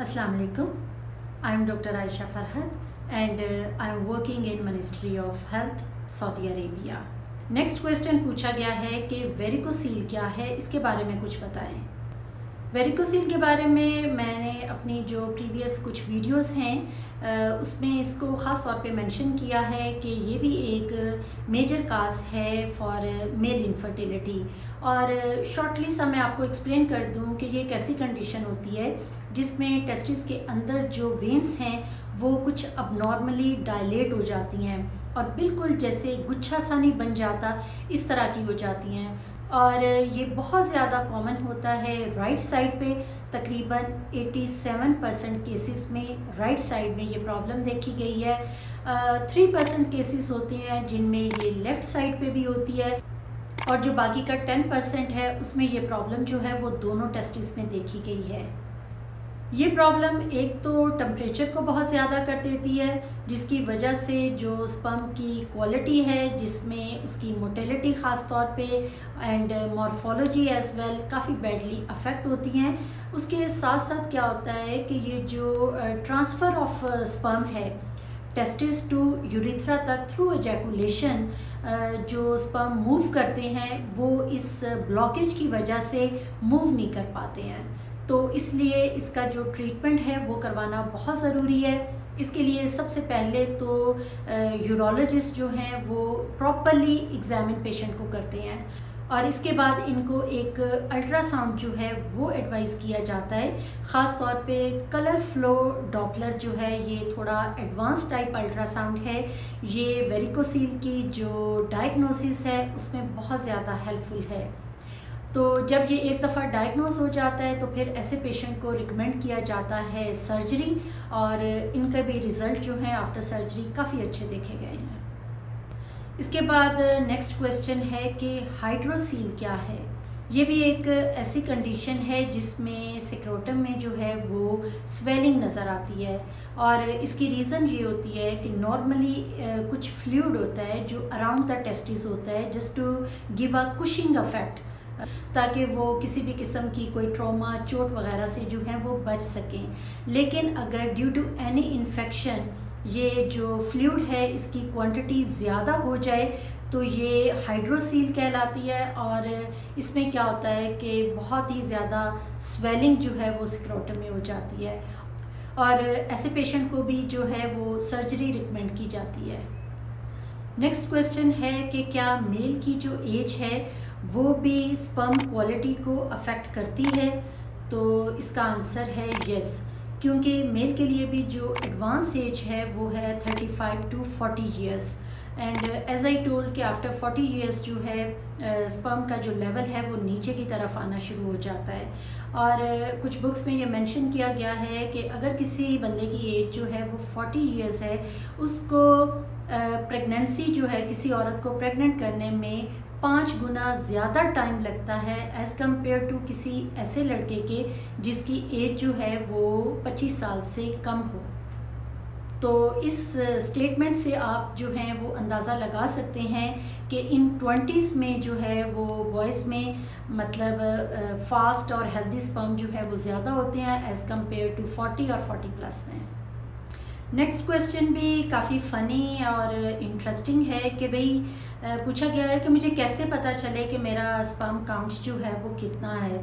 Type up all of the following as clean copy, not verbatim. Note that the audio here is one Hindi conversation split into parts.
Assalamu alaikum. I am Dr. Aisha Farhat and I am working in Ministry of Health, Saudi Arabia. Next question पूछा गया है कि वेरिकोसील क्या है, इसके बारे में कुछ बताएं। वेरिकोसील के बारे में मैंने अपनी जो प्रीवियस कुछ वीडियोस हैं उसमें इसको ख़ास तौर पे मेंशन किया है कि ये भी एक मेजर काज है फॉर मेल इनफर्टिलिटी। और शॉर्टली सा मैं आपको एक्सप्लेन कर दूं कि ये एक ऐसी कंडीशन होती है जिसमें टेस्टिस के अंदर जो वेन्स हैं वो कुछ अबनॉर्मली डायलेट हो जाती हैं और बिल्कुल जैसे गुच्छा सा नहीं बन जाता, इस तरह की हो जाती हैं। और ये बहुत ज़्यादा कॉमन होता है राइट साइड पे। तकरीबन 87% केसेस में राइट साइड में ये प्रॉब्लम देखी गई है। 3% केसेस होते हैं जिनमें ये लेफ़्ट साइड पे भी होती है और जो बाकी का 10% है उसमें ये प्रॉब्लम जो है वो दोनों टेस्टिस में देखी गई है। ये प्रॉब्लम एक तो टेम्परेचर को बहुत ज़्यादा कर देती है जिसकी वजह से जो स्पर्म की क्वालिटी है, जिसमें उसकी मोटेलिटी ख़ास तौर पे एंड मॉर्फोलॉजी एज वेल काफ़ी बैडली अफेक्ट होती हैं। उसके साथ साथ क्या होता है कि ये जो ट्रांसफ़र ऑफ स्पर्म है टेस्टिस टू यूरिथ्रा तक थ्रू एजैकुलेशन, जो स्पर्म मूव करते हैं वो इस ब्लॉकेज की वजह से मूव नहीं कर पाते हैं। तो इसलिए इसका जो ट्रीटमेंट है वो करवाना बहुत ज़रूरी है। इसके लिए सबसे पहले तो यूरोलॉजिस्ट जो हैं वो प्रॉपरली एग्जामिन पेशेंट को करते हैं और इसके बाद इनको एक अल्ट्रासाउंड जो है वो एडवाइस किया जाता है। ख़ास तौर पे कलर फ्लो डॉपलर जो है ये थोड़ा एडवांस टाइप अल्ट्रासाउंड है। ये वेरिकोसील की जो डायग्नोसिस है उसमें बहुत ज़्यादा हेल्पफुल है। तो जब ये एक दफ़ा डायग्नोस हो जाता है तो फिर ऐसे पेशेंट को रिकमेंड किया जाता है सर्जरी और इनके भी रिज़ल्ट जो हैं आफ्टर सर्जरी काफ़ी अच्छे देखे गए हैं। इसके बाद नेक्स्ट क्वेश्चन है कि हाइड्रोसील क्या है। ये भी एक ऐसी कंडीशन है जिसमें सिक्रोटम में जो है वो स्वेलिंग नज़र आती है और इसकी रीज़न ये होती है कि नॉर्मली कुछ फ्लूइड होता है जो अराउंड द टेस्टिस होता है just to give a cushioning effect, ताकि वो किसी भी किस्म की कोई ट्रॉमा चोट वगैरह से जो है वो बच सकें। लेकिन अगर ड्यू टू एनी इन्फेक्शन ये जो फ्लूइड है इसकी क्वांटिटी ज़्यादा हो जाए तो ये हाइड्रोसील कहलाती है और इसमें क्या होता है कि बहुत ही ज़्यादा स्वेलिंग जो है वो स्क्रोटम में हो जाती है और ऐसे पेशेंट को भी जो है वो सर्जरी रिकमेंड की जाती है। नेक्स्ट क्वेश्चन है कि क्या मेल की जो एज है वो भी स्पर्म क्वालिटी को अफेक्ट करती है। तो इसका आंसर है यस, क्योंकि मेल के लिए भी जो एडवांस एज है वो है 35 to 40 years and as I told कि आफ्टर 40 ईयर्स जो है स्पर्म का जो लेवल है वो नीचे की तरफ आना शुरू हो जाता है। और कुछ बुक्स में ये मेंशन किया गया है कि अगर किसी बंदे की एज जो है वो 40 ईयर्स है उसको प्रेगनेंसी जो है किसी औरत को प्रेग्नेंट करने में 5 गुना ज़्यादा टाइम लगता है एज़ कम्पेयर टू किसी ऐसे लड़के के जिसकी एज जो है वो 25 साल से कम हो। तो इस स्टेटमेंट से आप जो हैं वो अंदाज़ा लगा सकते हैं कि इन 20s में जो है वो बॉयज़ में मतलब फास्ट और हेल्दी स्पर्म जो है वो ज़्यादा होते हैं एज़ कम्पेयर टू 40 और 40+ में। नेक्स्ट क्वेश्चन भी काफ़ी फ़नी और इंटरेस्टिंग है कि भाई पूछा गया है कि मुझे कैसे पता चले कि मेरा स्पर्म काउंट जो है वो कितना है।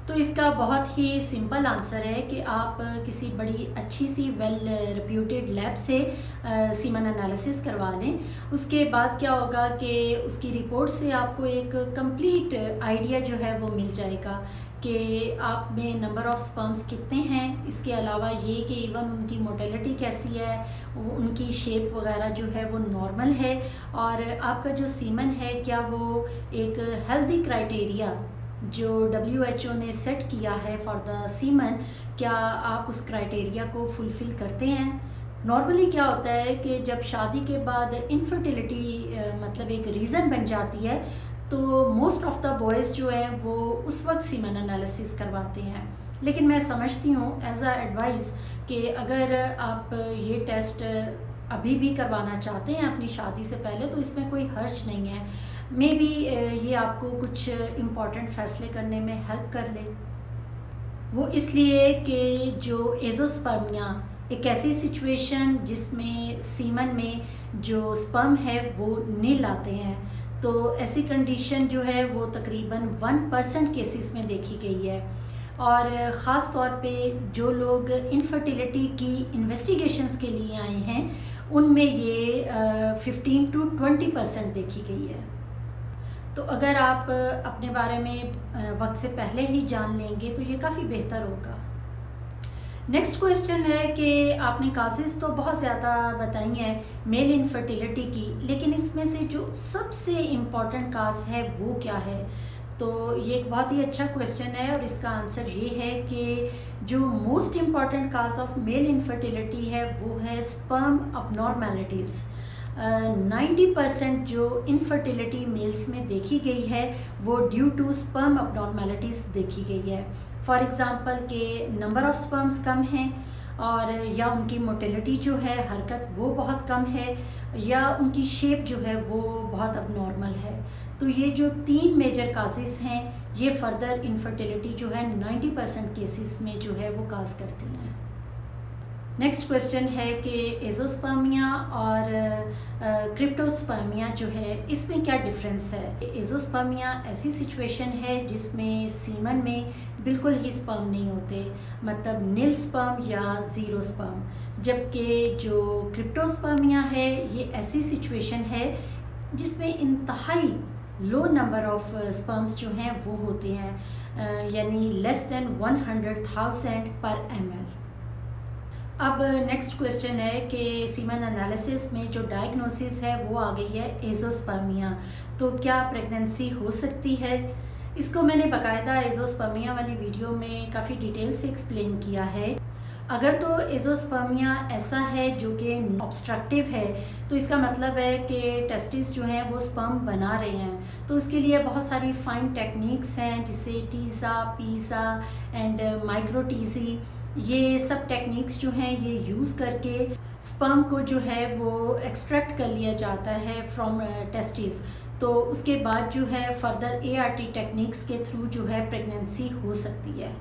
तो इसका बहुत ही सिंपल आंसर है कि आप किसी बड़ी अच्छी सी वेल रिप्यूटेड लैब से सीमन एनालिसिस करवा लें। उसके बाद क्या होगा कि उसकी रिपोर्ट से आपको एक कंप्लीट आइडिया जो है वो मिल जाएगा कि आप में नंबर ऑफ़ स्पर्म्स कितने हैं। इसके अलावा ये कि इवन उनकी मोटेलिटी कैसी है, उनकी शेप वगैरह जो है वो नॉर्मल है और आपका जो सीमन है क्या वो एक हेल्दी क्राइटेरिया जो WHO ने सेट किया है फॉर द सीमन, क्या आप उस क्राइटेरिया को फुलफ़िल करते हैं। नॉर्मली क्या होता है कि जब शादी के बाद इनफर्टिलिटी मतलब एक रीज़न बन जाती है तो मोस्ट ऑफ़ द बॉयज़ जो है वो उस वक्त सीमन एनालिसिस करवाते हैं। लेकिन मैं समझती हूँ एज अ एडवाइस कि अगर आप ये टेस्ट अभी भी करवाना चाहते हैं अपनी शादी से पहले तो इसमें कोई हर्ज नहीं है। मे बी ये आपको कुछ इम्पॉर्टेंट फ़ैसले करने में हेल्प कर ले। वो इसलिए कि जो एज़ोस्पर्मिया एक ऐसी सिचुएशन जिसमें सीमन में जो स्पर्म है वो नील आते हैं, तो ऐसी कंडीशन जो है वो तकरीबन 1% केसेस में देखी गई है। और ख़ास तौर पे जो लोग इनफर्टिलिटी की इन्वेस्टिगेशंस के लिए आए हैं उनमें ये 15 to 20% देखी गई है। तो अगर आप अपने बारे में वक्त से पहले ही जान लेंगे तो ये काफ़ी बेहतर होगा। नेक्स्ट क्वेश्चन है कि आपने काजेज़ तो बहुत ज़्यादा बताई हैं मेल इनफर्टिलिटी की, लेकिन इसमें से जो सबसे इम्पॉर्टेंट काज है वो क्या है? तो ये एक बहुत ही अच्छा क्वेश्चन है और इसका आंसर ये है कि जो most important cause of male infertility है वो है स्पर्म अबनॉर्मेलिटीज़। 90% जो इनफर्टिलिटी मेल्स में देखी गई है वो ड्यू टू स्पर्म अबनॉर्मेलिटीज़ देखी गई है। फॉर एग्ज़ाम्पल के नंबर ऑफ़ स्पर्म्स कम हैं, और या उनकी मोटिलिटी जो है हरकत वो बहुत कम है, या उनकी शेप जो है वो बहुत अबनॉर्मल है। तो ये जो 3 मेजर काजेस हैं ये फर्दर इनफर्टिलिटी जो है 90% केसेस में जो है वो काज करती हैं। नेक्स्ट क्वेश्चन है कि एज़ोस्पर्मिया और क्रिप्टोस्पर्मिया जो है इसमें क्या डिफरेंस है? एज़ोस्पर्मिया ऐसी सिचुएशन है जिसमें सीमन में बिल्कुल ही स्पर्म नहीं होते, मतलब नील स्पर्म या ज़ीरो स्पर्म। जबकि जो क्रिप्टोस्पर्मिया है ये ऐसी सिचुएशन है जिसमें इंतहाई लो नंबर ऑफ स्पर्म्स जो हैं वो होते हैं, यानी लेस देन 100,000 पर ml। अब नेक्स्ट क्वेश्चन है कि सीमन एनालिसिस में जो डायग्नोसिस है वो आ गई है एज़ोस्पर्मिया, तो क्या प्रेगनेंसी हो सकती है? इसको मैंने बाकायदा एज़ोस्पर्मिया वाली वीडियो में काफ़ी डिटेल से एक्सप्लेन किया है। अगर तो एज़ोस्पर्मिया ऐसा है जो कि ऑब्स्ट्रक्टिव है तो इसका मतलब है कि टेस्टिस जो हैं वो स्पर्म बना रहे हैं, तो उसके लिए बहुत सारी फाइन टेक्निक्स हैं जिसे टीज़ा, पीज़ा एंड माइक्रोटीज़ी, ये सब टेक्निक्स जो हैं ये यूज़ करके स्पर्म को जो है वो एक्सट्रैक्ट कर लिया जाता है फ्रॉम टेस्टिस। तो उसके बाद जो है फर्दर ART टेक्निक्स के थ्रू जो है प्रेगनेंसी हो सकती है।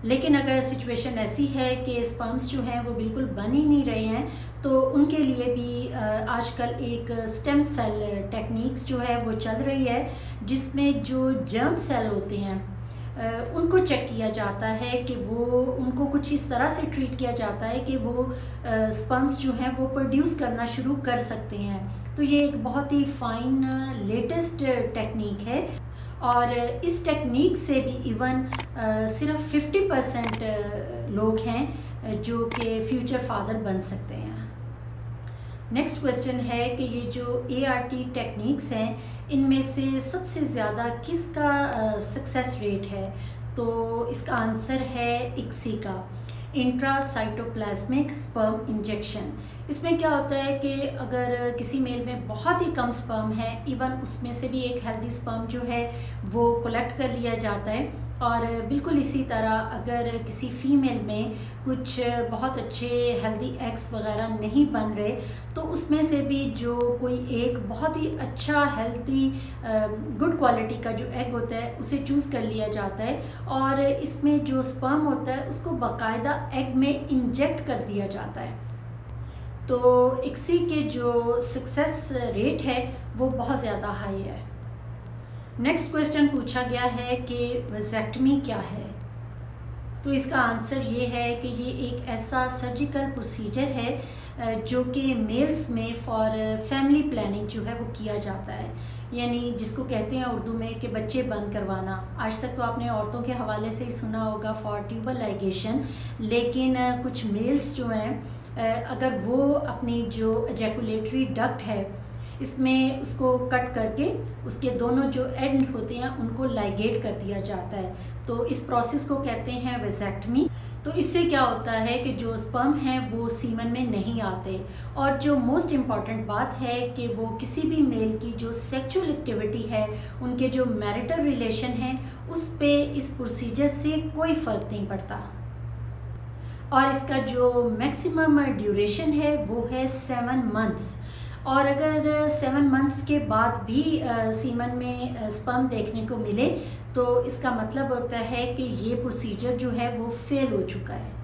लेकिन अगर सिचुएशन ऐसी है कि स्पर्म्स जो हैं वो बिल्कुल बन ही नहीं रहे हैं तो उनके लिए भी आजकल एक स्टेम सेल टेक्निक्स जो है वो चल रही है, जिसमें जो जर्म सेल होते हैं उनको चेक किया जाता है कि वो उनको कुछ इस तरह से ट्रीट किया जाता है कि वो स्पर्म्स जो हैं वो प्रोड्यूस करना शुरू कर सकते हैं। तो ये एक बहुत ही फाइन लेटेस्ट टेक्निक है, और इस टेक्निक से भी इवन सिर्फ 50% लोग हैं जो कि फ्यूचर फादर बन सकते हैं। नेक्स्ट क्वेश्चन है कि ये जो ART टेक्निक्स हैं इनमें से सबसे ज़्यादा किसका सक्सेस रेट है? तो इसका आंसर है ICSI का, इंट्रासाइटोप्लाज्मिक स्पर्म इंजेक्शन। इसमें क्या होता है कि अगर किसी मेल में बहुत ही कम स्पर्म है, इवन उसमें से भी एक हेल्दी स्पर्म जो है वो कलेक्ट कर लिया जाता है, और बिल्कुल इसी तरह अगर किसी फीमेल में कुछ बहुत अच्छे हेल्दी एग्स वगैरह नहीं बन रहे तो उसमें से भी जो कोई एक बहुत ही अच्छा हेल्दी गुड क्वालिटी का जो एग होता है उसे चूज़ कर लिया जाता है, और इसमें जो स्पर्म होता है उसको बाकायदा एग में इंजेक्ट कर दिया जाता है। तो ICSI के जो सक्सेस रेट है वो बहुत ज़्यादा हाई है। नेक्स्ट क्वेश्चन पूछा गया है कि वैसेक्टमी क्या है? तो इसका आंसर ये है कि ये एक ऐसा सर्जिकल प्रोसीजर है जो कि मेल्स में फॉर फैमिली प्लानिंग जो है वो किया जाता है, यानी जिसको कहते हैं उर्दू में कि बच्चे बंद करवाना। आज तक तो आपने औरतों के हवाले से ही सुना होगा फॉर ट्यूबल लाइगेशन, लेकिन कुछ मेल्स जो हैं अगर वो अपनी जो एजैकुलेटरी डक्ट है इसमें उसको कट करके उसके दोनों जो एंड होते हैं उनको लाइगेट कर दिया जाता है, तो इस प्रोसेस को कहते हैं वैसेक्टमी। तो इससे क्या होता है कि जो स्पर्म हैं वो सीमन में नहीं आते, और जो मोस्ट इम्पॉर्टेंट बात है कि वो किसी भी मेल की जो सेक्सुअल एक्टिविटी है, उनके जो मैरिटल रिलेशन हैं उस पे इस प्रोसीजर से कोई फ़र्क नहीं पड़ता। और इसका जो मैक्सिमम ड्यूरेशन है वो है 7 मंथ्स, और अगर 7 मंथ्स के बाद भी सीमन में स्पर्म देखने को मिले तो इसका मतलब होता है कि ये प्रोसीजर जो है वो फेल हो चुका है।